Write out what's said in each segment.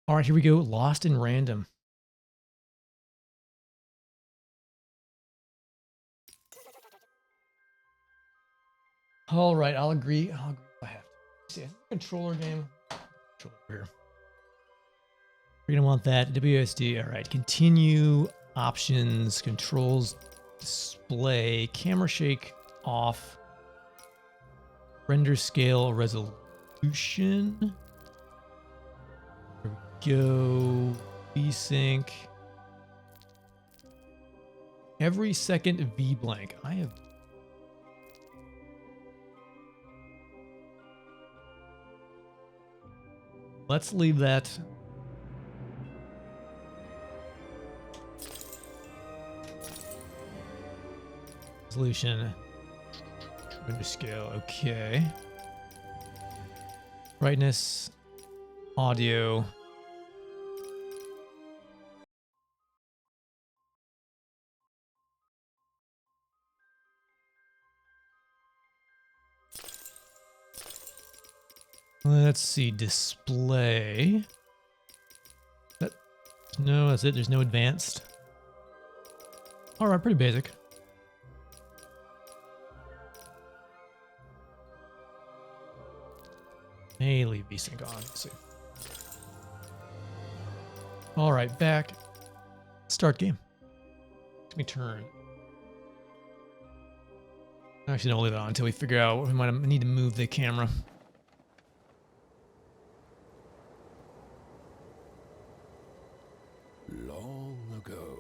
All right, here we go. Lost in random. All right, I'll agree. If I have to. See, controller game. Controller here. We're gonna want that WSD. All right, continue options, controls, display, camera shake off, render scale resolution. There we go. VSync. Every second V blank. I have. Let's leave that. Resolution. Render scale. Okay. Brightness. Audio. Let's see, display. No, that's it. There's no advanced. All right, pretty basic. May leave VSync on. Let's see. All right, back. Start game. Let me turn. Actually, don't leave it on until we figure out we might need to move the camera. Long ago,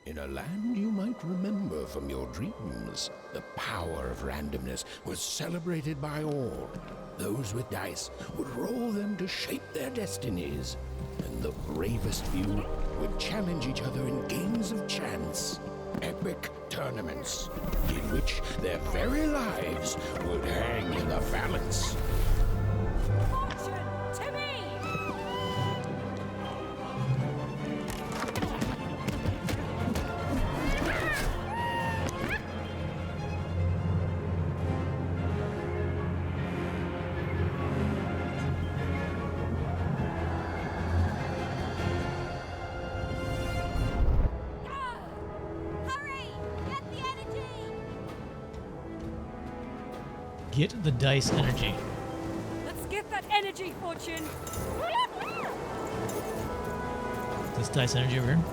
in a land you might remember from your dreams, the power of randomness was celebrated by all. Those with dice would roll them to shape their destinies, and the bravest few would challenge each other in games of chance. Epic tournaments, in which their very lives would hang in the balance. Fortune to me! Hurry! Get the energy! Get the dice energy. Let's get that energy, Fortune! This dice energy over here.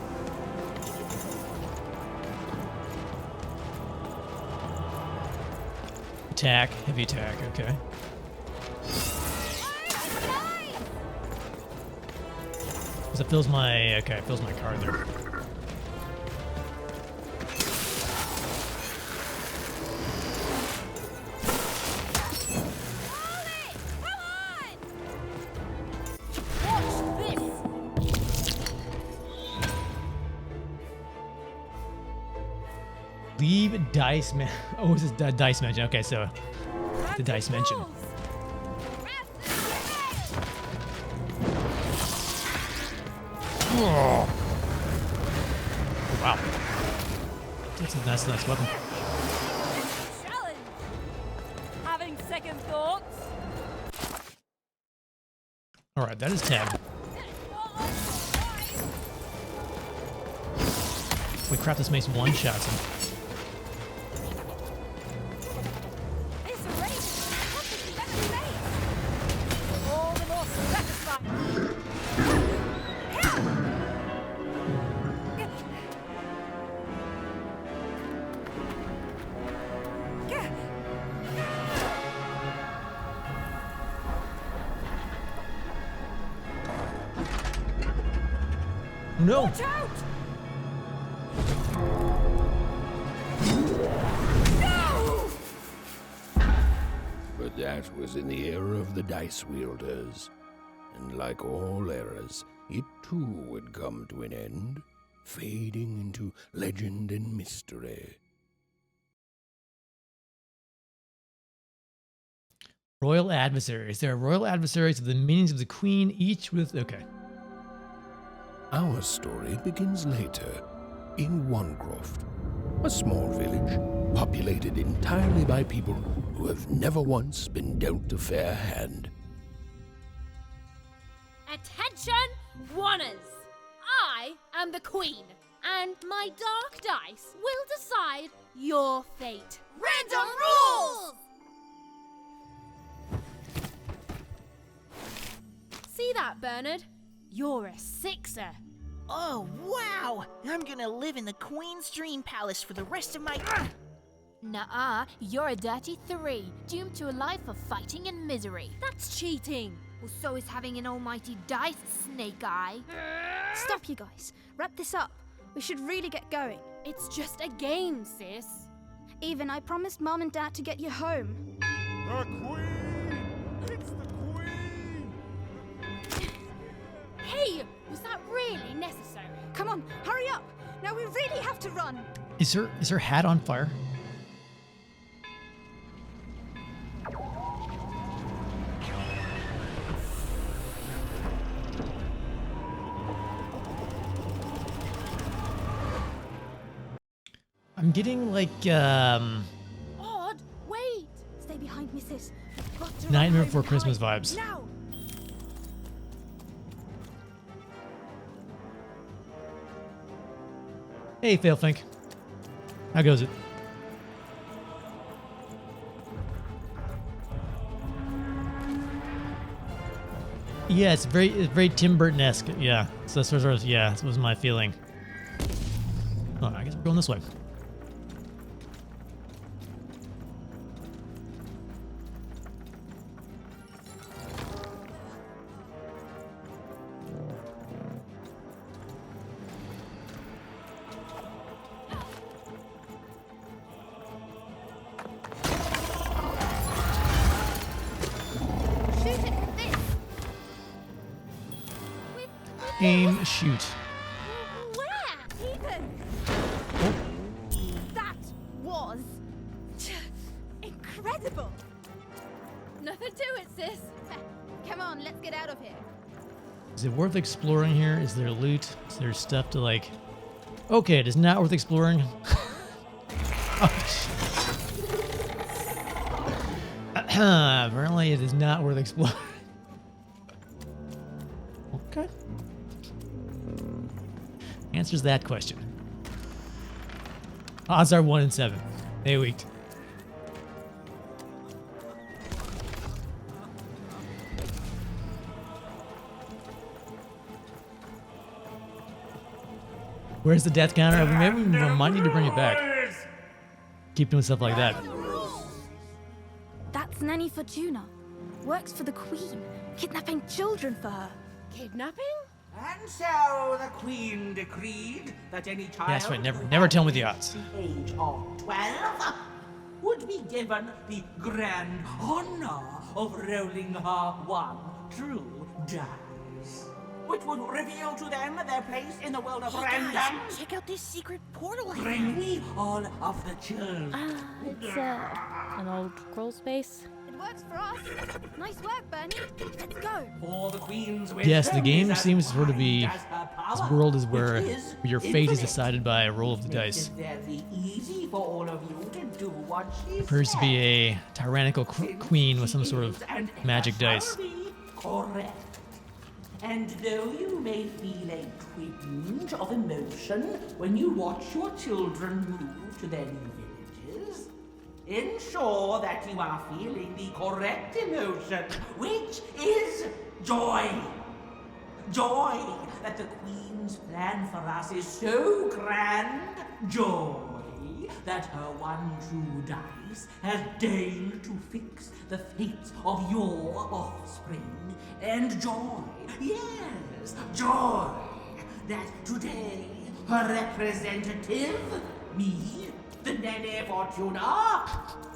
Attack, heavy attack, okay. So it fills my, okay, it fills my card there. Leave dice man. Oh, this is dice mention. Okay, so the dice mention. Oh. Wow. That's a nice weapon. Challenge! Having second thoughts? All right, that is tab. Holy crap, this makes one shots him. This race is possibly better made. All the more satisfying. No. Watch out! But that was in the era of the dice wielders. And like all eras, it too would come to an end, fading into legend and mystery. Royal adversaries. There are royal adversaries of the meanings of the queen, each with... Okay. Our story begins later, in Wanecroft, a small village populated entirely by people who have never once been dealt a fair hand. Attention, Wanners! I am the Queen, and my dark dice will decide your fate. Random rules! See that, Bernard? You're a 6er. Oh, wow! I'm gonna live in the Queen's Dream Palace for the rest of my... Nuh-uh, you're a dirty 3, doomed to a life of fighting and misery. That's cheating. Well, so is having an almighty dice, Snake Eye. Stop, you guys. Wrap this up. We should really get going. It's just a game, sis. Even I promised Mom and Dad to get you home. The Queen! It's the Queen! Hey, was that really necessary? Come on, hurry up! Now we really have to run. Is her hat on fire? I'm getting like Odd, wait. Stay behind me, sis. We've got to run Nightmare home Before and Christmas hide. vibes. Now! Hey, Failfink. How goes it? Yeah, it's very Tim Burton-esque. Yeah, so that's sort of, yeah, that was my feeling. Oh, I guess we're going this way. Shoot it with this! Aim, shoot. Where? Ethan! That was... incredible! Nothing to it, sis. Come on, let's get out of here. Is it worth exploring here? Is there loot? Is there stuff to like... Okay, it is not worth exploring. Oh, shit. Apparently it is not worth exploring. Okay. Answers that question. Odds are 1 in 7. They leaked. Where's the death counter? Maybe we might need to bring it back. Keep doing stuff like that. That's Nanny Fortuna. Works for the Queen. Kidnapping children for her. Kidnapping? And so the Queen decreed that any child Yeah, that's right. who Never tell me had the odds. reached the age of 12 would be given the grand honor of rolling her one true dice, which would reveal to them their place in the world of random. Guys, check out this secret portal I Bring found. me all of the children. It's an old crawl space. It works for us. Nice work, Bernie. Let's go. For the Queen's Yes, the wisdom game is as seems to sort of be... wide as her This power, world is which where is your fate is infinite. decided by a roll of the Makes dice. it very easy for all of you to do what she Appears to be a tyrannical queen with some sort of magic dice. Correct. And though you may feel a twinge of emotion when you watch your children move to their new villages, ensure that you are feeling the correct emotion, which is joy. Joy that the Queen's plan for us is so grand. Joy that her one true dice has deigned to fix the fates of your offspring. And joy, yes, joy that today her representative, me, the Nene Fortuna,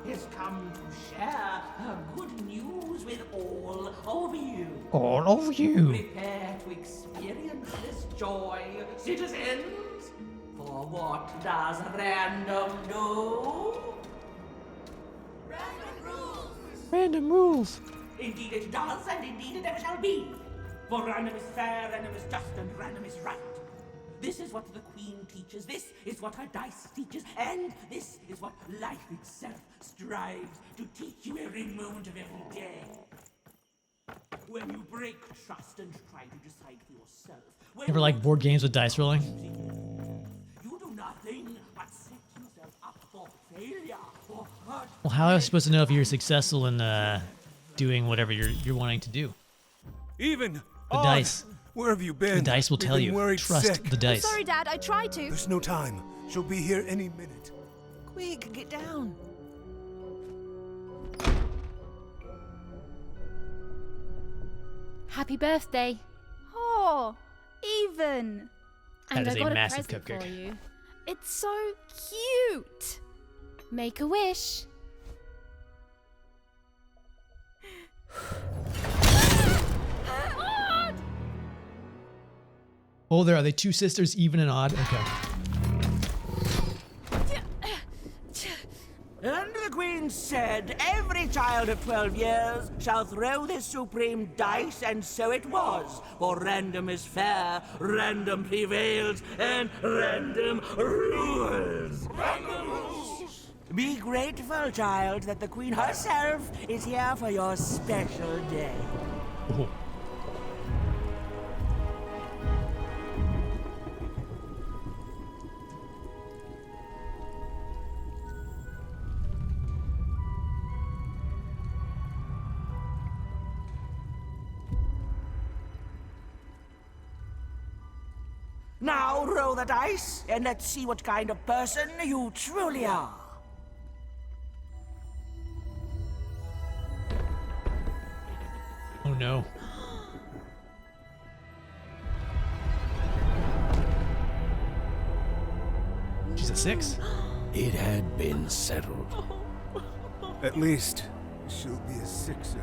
has come to share her good news with all of you. All over you. Prepare to experience this joy, citizens. For what does random do? Random rules. Indeed it does, and indeed it ever shall be. For random is fair, random is just, and random is right. This is what the Queen teaches, this is what her dice teaches, and this is what life itself strives to teach you every moment of every day. when you break trust and try to decide for yourself. When Ever like board games with dice rolling? you do nothing but set yourself up for failure, for hurt. Well, how am I supposed to know if you're successful in doing whatever you're wanting to do? Even The Odd, dice. Where have you been? The dice will We've tell been you. worried Trust sick. the dice. Sorry, Dad, I tried to. There's no time. She'll be here any minute. Quick, get down. Happy birthday. Oh, even. That And is I a got a massive present cupcake. for you. It's so cute. Make a wish. Oh, there are they two sisters, even and odd? Okay. And the Queen said, every child of 12 years shall throw this supreme dice, and so it was. For random is fair, random prevails, and random rules. Random rules. Be grateful, child, that the Queen herself is here for your special day. Oh. Now roll the dice, and let's see what kind of person you truly are. Oh no. She's a 6. It had been settled. At least, she'll be a 6er.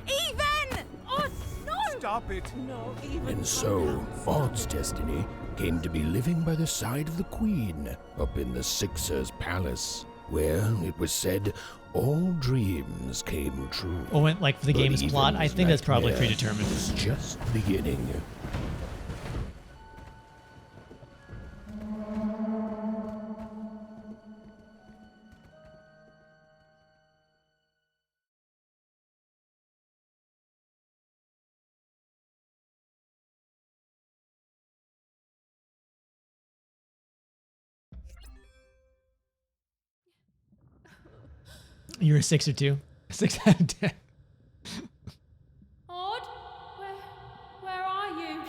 Even! Oh, no! Stop it! No, even And so, Odd's destiny came to be living by the side of the Queen up in the Sixer's palace, where, it was said, all dreams came true. Oh, and like for the But game's even plot, I his think that's probably nightmare predetermined. was just beginning. You're a 6 or 2. 6 out of 10. Odd? Where are you?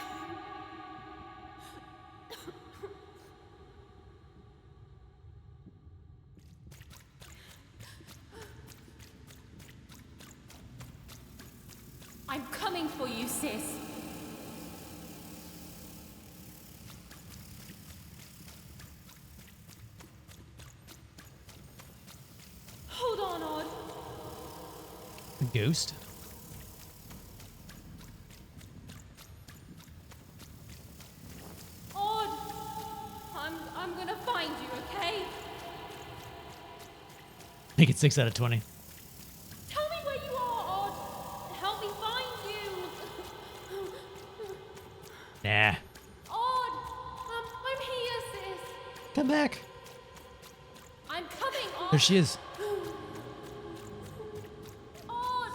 I'm coming for you, sis. Hold on, Odd. A ghost? Odd. I'm gonna find you, okay? Make it 6 out of 20. Tell me where you are, Odd. Help me find you. Nah. Odd. I'm here, sis. Come back. I'm coming, Odd. There she is. Odd.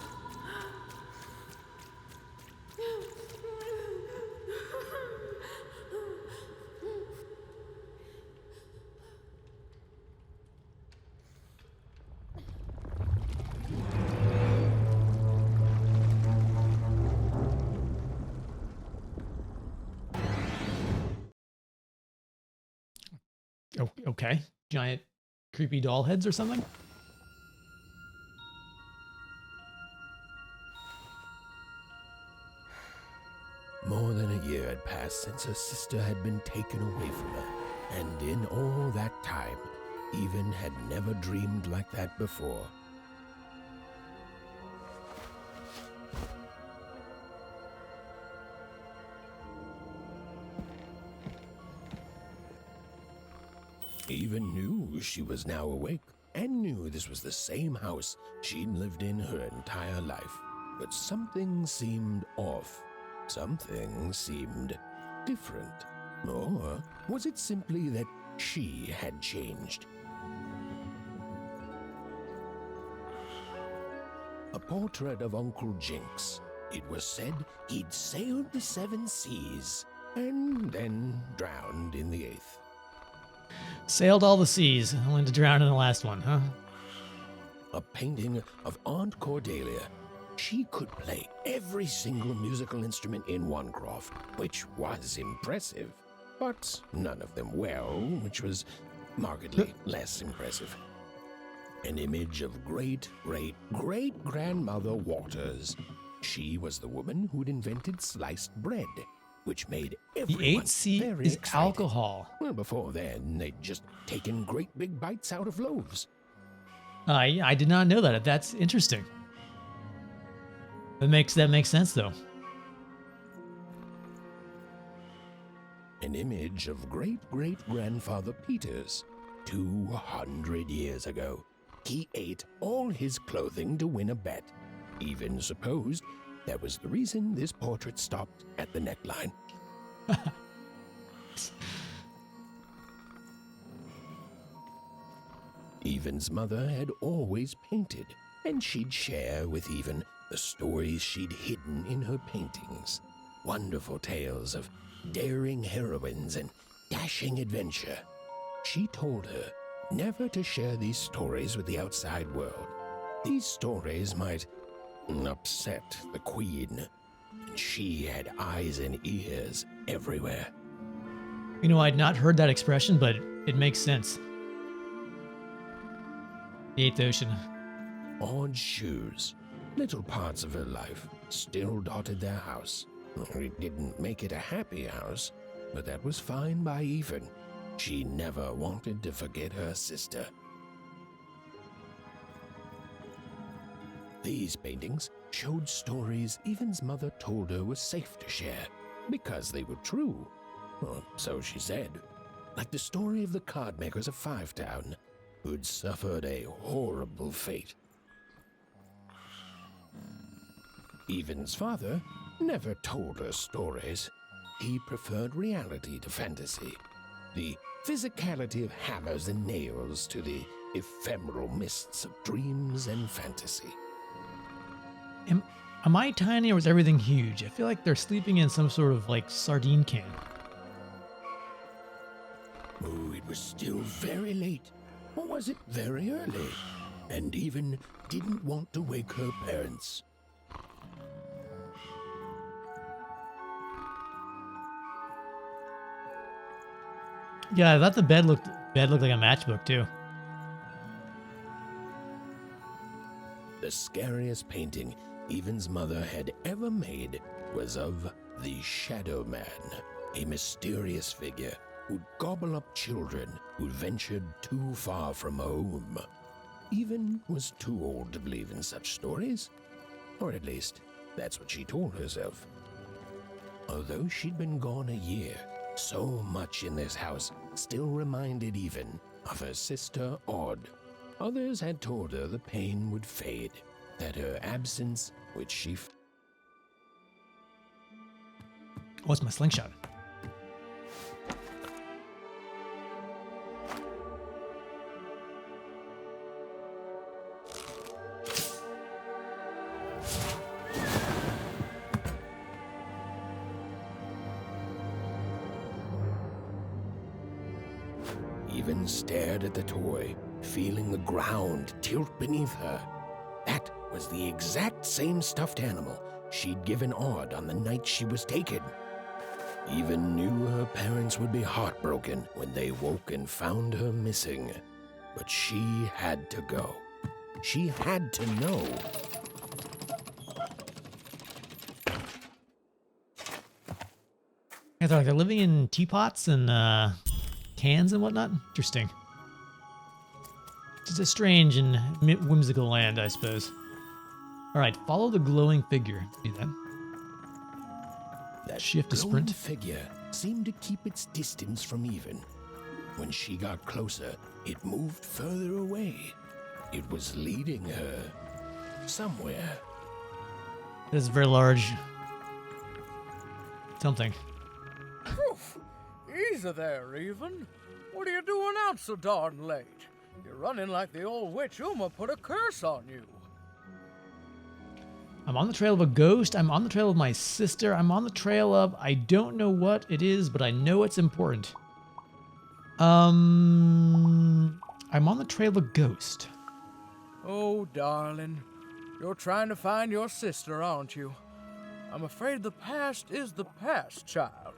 Oh, okay. Giant creepy doll heads or something? More than a year had passed since her sister had been taken away from her, and in all that time, Even had never dreamed like that before. Even knew she was now awake, and knew this was the same house she'd lived in her entire life. But something seemed off. Something seemed different. Or was it simply that she had changed? a portrait of Uncle Jinx. It was said he'd sailed the 7 seas and then drowned in the 8th. Sailed all the seas, only to drown in the last one, huh? A painting of Aunt Cordelia. She could play every single musical instrument in Wanecroft, which was impressive, but none of them well, which was markedly less impressive. An image of great-great-great-grandmother Waters. She was the woman who'd invented sliced bread, which made everyone The 8C very is excited. alcohol. Well, before then, they'd just taken great big bites out of loaves. I did not know that. That's interesting. That makes sense though. An image of great-great-grandfather Peters. 200 years ago, he ate all his clothing to win a bet. Even supposed that was the reason this portrait stopped at the neckline. Evan's mother had always painted, and she'd share with Evan the stories she'd hidden in her paintings. Wonderful tales of daring heroines and dashing adventure. She told her never to share these stories with the outside world. These stories might upset the Queen, and she had eyes and ears everywhere. You know, I'd not heard that expression, but it makes sense. The 8th Ocean. Odd shoes. Little parts of her life still dotted their house. It didn't make it a happy house, but that was fine by Even. She never wanted to forget her sister. These paintings showed stories Evan's mother told her was safe to share because they were true. Or so she said. Like the story of the card makers of Five Town, who'd suffered a horrible fate. Evan's father never told her stories. He preferred reality to fantasy. The physicality of hammers and nails to the ephemeral mists of dreams and fantasy. Am I tiny or is everything huge? I feel like they're sleeping in some sort of like sardine can. Oh, it was still very late. Or was it very early? And Even didn't want to wake her parents. Yeah, I thought the bed looked like a matchbook too. The scariest painting Evan's mother had ever made was of the Shadow Man, a mysterious figure who'd gobble up children who'd ventured too far from home. Even was too old to believe in such stories, or at least that's what she told herself. Although she'd been gone a year, so much in this house still reminded Even of her sister Odd. Others had told her the pain would fade, that her absence, which she What's my slingshot? Even stared at the toy, feeling the ground tilt beneath her. That was the exact same stuffed animal she'd given Odd on the night she was taken. Even knew her parents would be heartbroken when they woke and found her missing. But she had to go. She had to know. Yeah, they're living in teapots and cans and whatnot. Interesting. It's a strange and whimsical land, I suppose. All right, follow the glowing figure. Do that. That Shift to glowing sprint. figure seemed to keep its distance from Even. When she got closer, it moved further away. It was leading her somewhere. This is very large. Something. Easy there, Even. What are you doing out so darn late? You're running like the old witch Uma put a curse on you. I'm on the trail of a ghost. I'm on the trail of my sister. I'm on the trail of... I don't know what it is, but I know it's important. I'm on the trail of a ghost. Oh, darling. You're trying to find your sister, aren't you? I'm afraid the past is the past, child.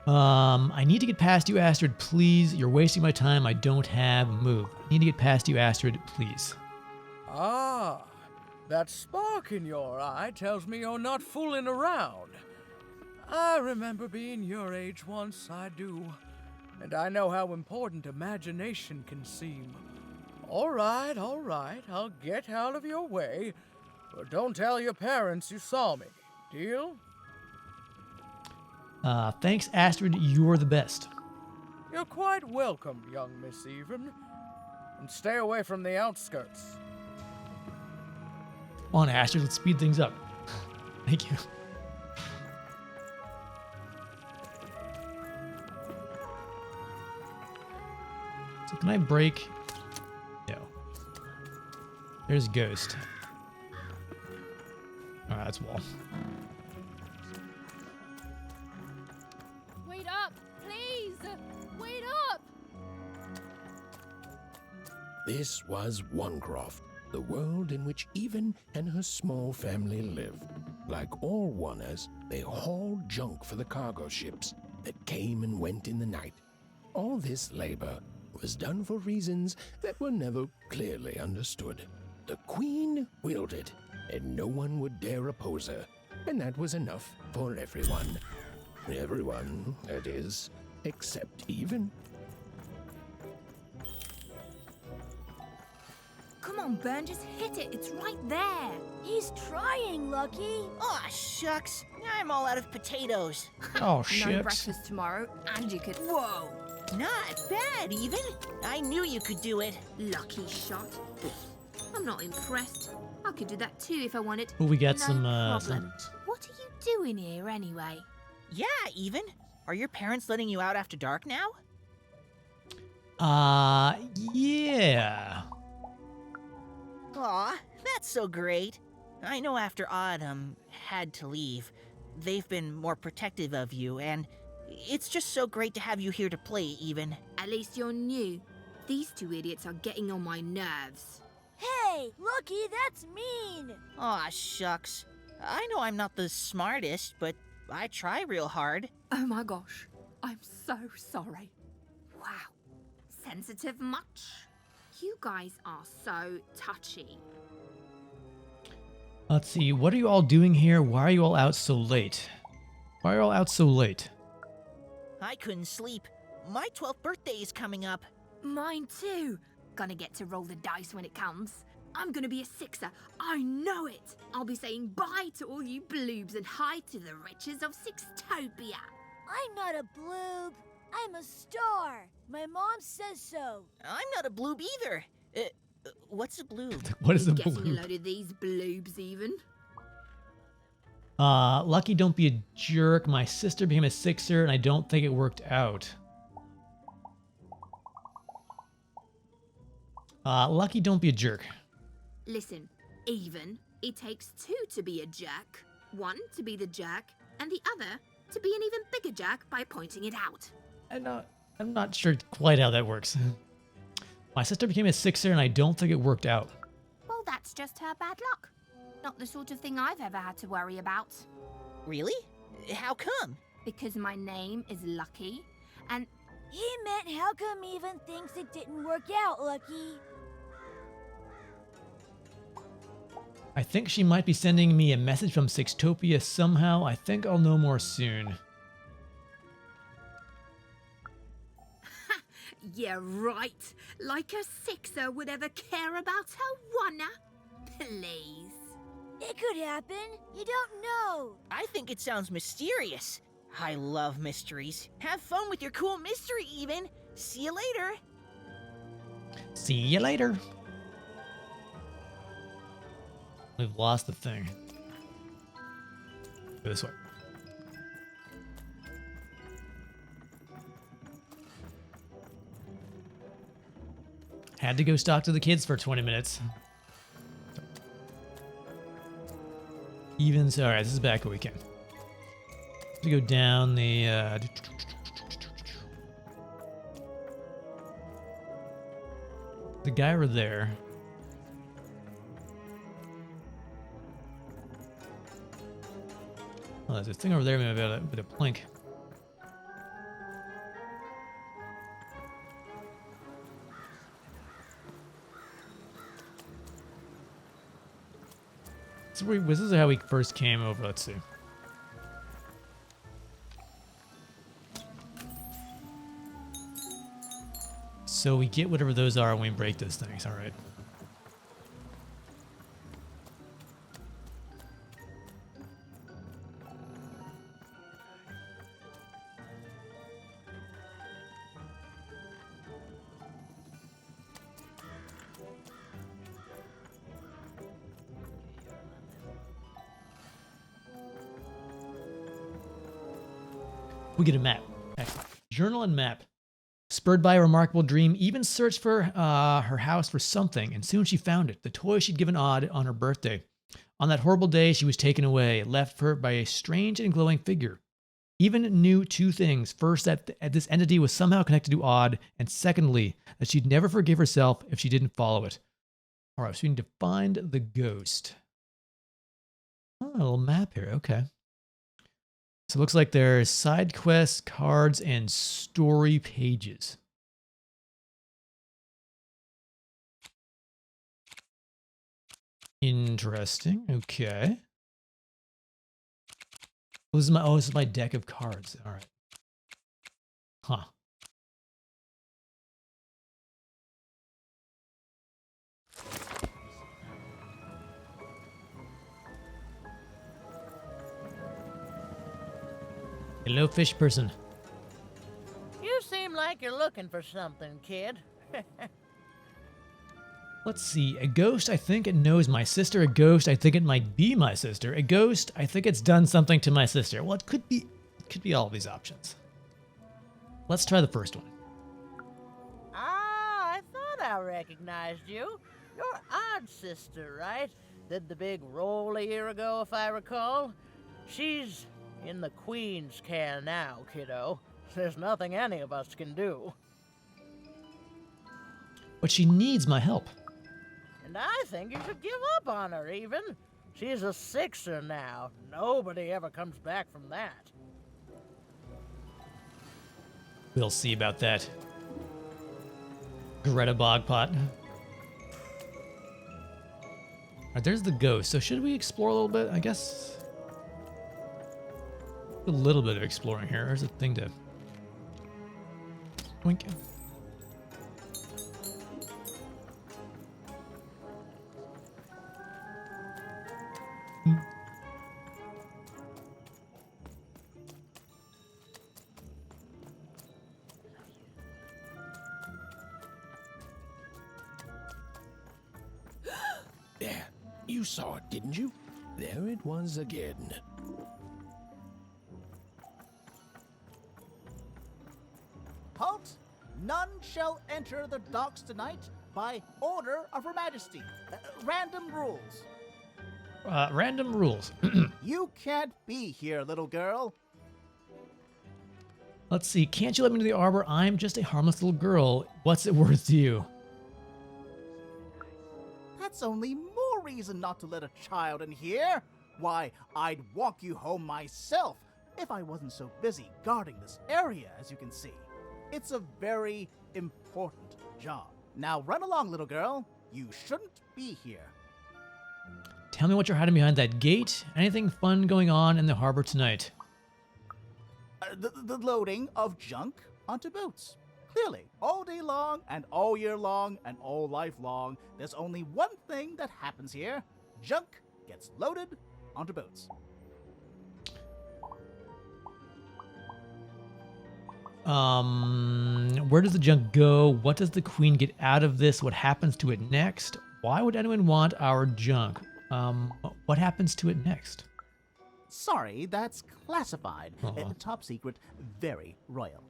I need to get past you, Astrid, please. You're wasting my time. I don't have a move. I need to get past you, Astrid, please. Ah, that spark in your eye tells me you're not fooling around. I remember being your age once, I do. And I know how important imagination can seem. All right, I'll get out of your way. But don't tell your parents you saw me. Deal? Thanks, Astrid. You're the best. You're quite welcome, young Miss Even. And stay away from the outskirts. Come on, Astrid. Let's speed things up. Thank you. So can I break? No. There's Ghost. Alright, that's wall. Wait up, please! Wait up! This was Onecroft, the world in which Even and her small family lived. Like all Oners, they hauled junk for the cargo ships that came and went in the night. All this labor was done for reasons that were never clearly understood. The Queen willed it, and no one would dare oppose her, and that was enough for everyone. Everyone, that is, except Even. Come on, Ben, just hit it. It's right there. He's trying, Lucky. Aw, shucks. I'm all out of potatoes. Oh, No shit. breakfast tomorrow, and you could... Whoa! Not bad, Even. I knew you could do it. Lucky shot. I'm not impressed. I could do that too if I wanted. Well, we got No some, problem. What are you doing here anyway? Yeah, Even. Are your parents letting you out after dark now? Yeah. Aw, that's so great. I know after Autumn had to leave, they've been more protective of you, and it's just so great to have you here to play, Even. At least you're new. These two idiots are getting on my nerves. Hey, Lucky, that's mean! Aw, shucks. I know I'm not the smartest, but I try real hard. Oh my gosh. I'm so sorry. Wow. Sensitive much? You guys are so touchy. Let's see. What are you all doing here? Why are you all out so late? Why are you all out so late? I couldn't sleep. My 12th birthday is coming up. Mine too. Gonna get to roll the dice when it comes. I'm gonna be a sixer. I know it. I'll be saying bye to all you bloobs and hi to the riches of Sixtopia. I'm not a bloob. I'm a star. My mom says so. I'm not a bloob either. What's a bloob? What is a Getting a blue? load of these bloobs even. Lucky, don't be a jerk. My sister became a sixer, and I don't think it worked out. Lucky, don't be a jerk. Listen, Even, it takes two to be a jerk. One to be the jerk, and the other to be an even bigger jerk by pointing it out. I'm not sure quite how that works. My sister became a sixer, and I don't think it worked out. Well, that's just her bad luck. Not the sort of thing I've ever had to worry about. Really? How come? Because my name is Lucky, and He meant how come Even thinks it didn't work out, Lucky? I think she might be sending me a message from Sixtopia somehow. I think I'll know more soon. yeah, right. Like a sixer would ever care about her oneer. Please. It could happen. You don't know. I think it sounds mysterious. I love mysteries. Have fun with your cool mystery, Even. See you later. See you later. We've lost the thing. Go this way. Had to go talk to the kids for 20 minutes. Evens. All right, this is back where we can. To go down the. The guy over there. Oh, there's a thing over there with a plink. This is how we first came over. Let's see. So we get whatever those are when we break those things. All right. We get a map. Excellent. Journal and map. Spurred by a remarkable dream, Even searched for her house for something, and soon she found it. The toy she'd given Odd on her birthday. On that horrible day, she was taken away, left for by a strange and glowing figure. Even knew two things. First, that this entity was somehow connected to Odd, and secondly, that she'd never forgive herself if she didn't follow it. All right, so we need to find the ghost. Oh, a little map here. Okay. So it looks like there's side quests, cards, and story pages. Interesting. Okay. This is my deck of cards. All right. Huh. Hello, fish person. You seem like you're looking for something, kid. Let's see. A ghost, I think it knows my sister. A ghost, I think it might be my sister. A ghost, I think it's done something to my sister. Well, it could be all of these options. Let's try the first one. Ah, I thought I recognized you. You're Odd's sister, right? Did the big roll a year ago, if I recall. She's in the Queen's care now, kiddo. There's nothing any of us can do. But she needs my help. And I think you should give up on her, even. She's a sixer now. Nobody ever comes back from that. We'll see about that. Greta Bogpot. Alright, there's the ghost. So should we explore a little bit? I guess a little bit of exploring here. There's a thing to wink. There, you saw it, didn't you? There it was again. Halt! None shall enter the docks tonight by order of Her Majesty. Random rules. Random rules. You can't be here, little girl. Let's see. Can't you let me into the arbor? I'm just a harmless little girl. What's it worth to you? That's only more reason not to let a child in here. Why, I'd walk you home myself if I wasn't so busy guarding this area, as you can see. It's a very important job. Now run along, little girl. You shouldn't be here. Tell me what you're hiding behind that gate. Anything fun going on in the harbor tonight? The loading of junk onto boats. Clearly, all day long and all year long and all life long, there's only one thing that happens here. Junk gets loaded onto boats. Where does the junk go? What does the queen get out of this? What happens to it next? Why would anyone want our junk? What happens to it next? Sorry, that's classified. Top secret, very royal.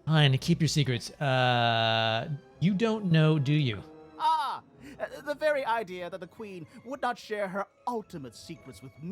Fine, keep your secrets. You don't know, do you? Ah! The very idea that the queen would not share her ultimate secrets with me